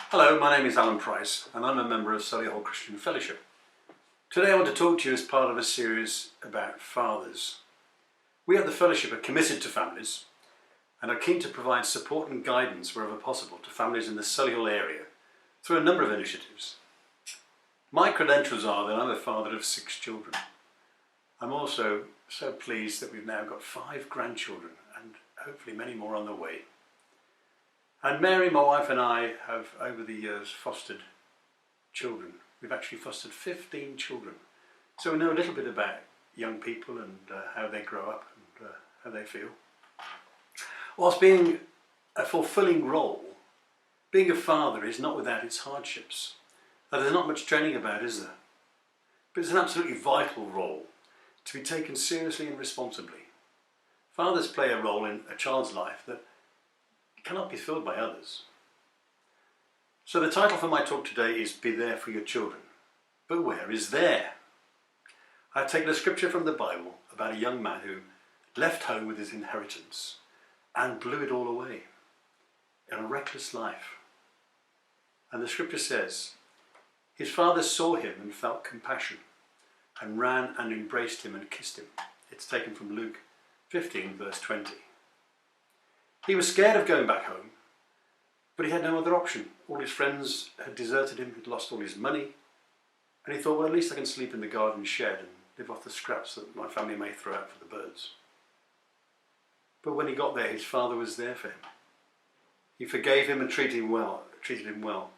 Hello, my name is Alan Price and I'm a member of Solihull Christian Fellowship. Today I want to talk to you as part of a series about fathers. We at the Fellowship are committed to families and are keen to provide support and guidance wherever possible to families in the Solihull area through a number of initiatives. My credentials are that I'm a father of 6 children. I'm also so pleased that we've now got 5 grandchildren and hopefully many more on the way. And Mary, my wife, and I have over the years fostered children. We've actually fostered 15 children. So we know a little bit about young people and how they grow up and how they feel. Whilst being a fulfilling role, being a father is not without its hardships. Now, there's not much training about, is there? But it's an absolutely vital role to be taken seriously and responsibly. Fathers play a role in a child's life that cannot be filled by others. So the title for my talk today is Be There for Your Children. But where is there? I've taken a scripture from the Bible about a young man who left home with his inheritance and blew it all away in a reckless life. And the scripture says, his father saw him and felt compassion and ran and embraced him and kissed him. It's taken from Luke 15 verse 20. He was scared of going back home, but he had no other option. All his friends had deserted him, he'd lost all his money, and he thought, well, at least I can sleep in the garden shed and live off the scraps that my family may throw out for the birds. But when he got there, his father was there for him. He forgave him and treated him well.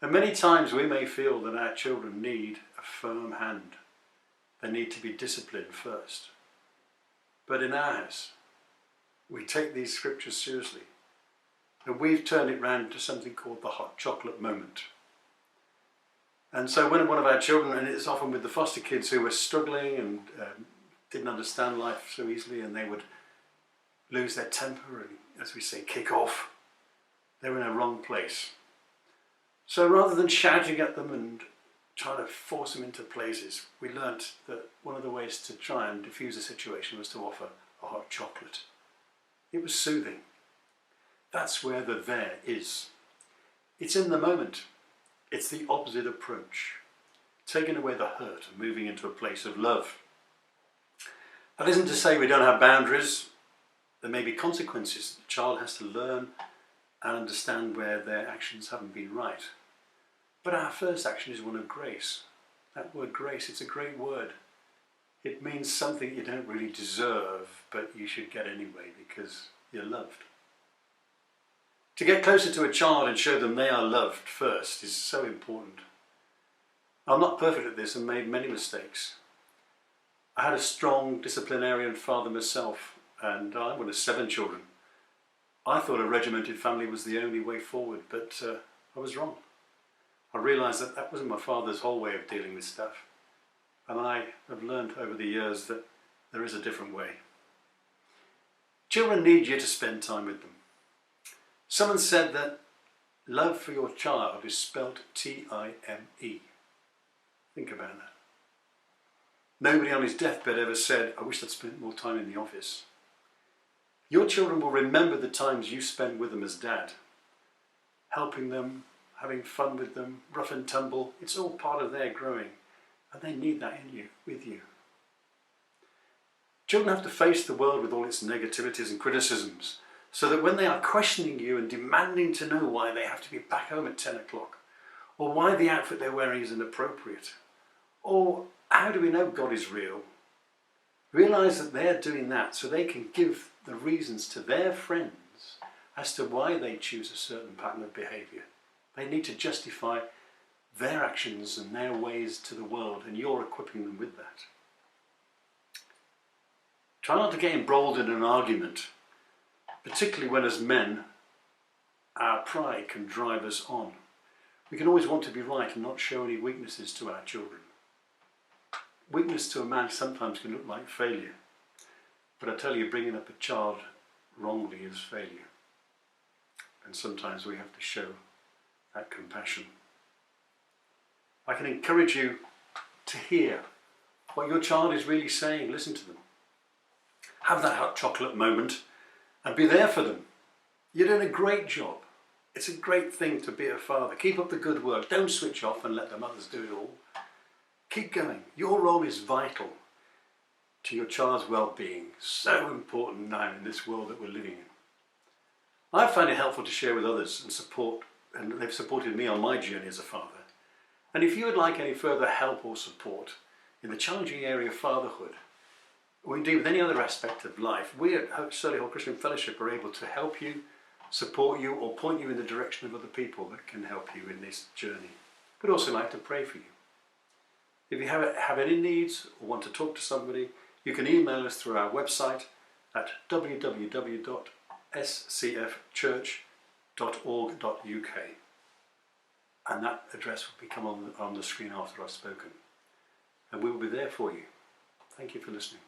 And many times we may feel that our children need a firm hand. They need to be disciplined first. But in our house, we take these scriptures seriously, and we've turned it round to something called the hot chocolate moment. And so when one of our children, and it's often with the foster kids who were struggling and didn't understand life so easily, and they would lose their temper and, as we say, kick off, they were in a wrong place. So rather than shouting at them and trying to force them into places, we learnt that one of the ways to try and diffuse the situation was to offer a hot chocolate. It was soothing. That's where the there is. It's in the moment. It's the opposite approach. Taking away the hurt and moving into a place of love. That isn't to say we don't have boundaries. There may be consequences. The child has to learn and understand where their actions haven't been right. But our first action is one of grace. That word grace, it's a great word. It means something you don't really deserve, but you should get anyway because you're loved. To get closer to a child and show them they are loved first is so important. I'm not perfect at this and made many mistakes. I had a strong disciplinarian father myself, and I'm one of 7 children. I thought a regimented family was the only way forward, but I was wrong. I realised that that wasn't my father's whole way of dealing with stuff. And I have learned over the years that there is a different way. Children need you to spend time with them. Someone said that love for your child is spelt T-I-M-E. Think about that. Nobody on his deathbed ever said, I wish I'd spent more time in the office. Your children will remember the times you spend with them as dad. Helping them, having fun with them, rough and tumble. It's all part of their growing. And they need that in you, with you. Children have to face the world with all its negativities and criticisms, so that when they are questioning you and demanding to know why they have to be back home at 10 o'clock, or why the outfit they're wearing is inappropriate, or how do we know God is real, realise that they're doing that so they can give the reasons to their friends as to why they choose a certain pattern of behaviour. They need to justify their actions and their ways to the world, and you're equipping them with that. Try not to get embroiled in an argument, particularly when as men our pride can drive us on. We can always want to be right and not show any weaknesses to our children. Weakness to a man sometimes can look like failure, but I tell you, bringing up a child wrongly is failure. And sometimes we have to show that compassion. I can encourage you to hear what your child is really saying. Listen to them. Have that hot chocolate moment and be there for them. You're doing a great job. It's a great thing to be a father. Keep up the good work. Don't switch off and let the mothers do it all. Keep going. Your role is vital to your child's well-being. So important now in this world that we're living in. I find it helpful to share with others and they've supported me on my journey as a father. And if you would like any further help or support in the challenging area of fatherhood, or indeed with any other aspect of life, we at Solihull Christian Fellowship are able to help you, support you, or point you in the direction of other people that can help you in this journey. We'd also like to pray for you. If you have any needs or want to talk to somebody, you can email us through our website at www.scfchurch.org.uk, and that address will become on the screen after I've spoken, and we will be there for you. Thank you for listening.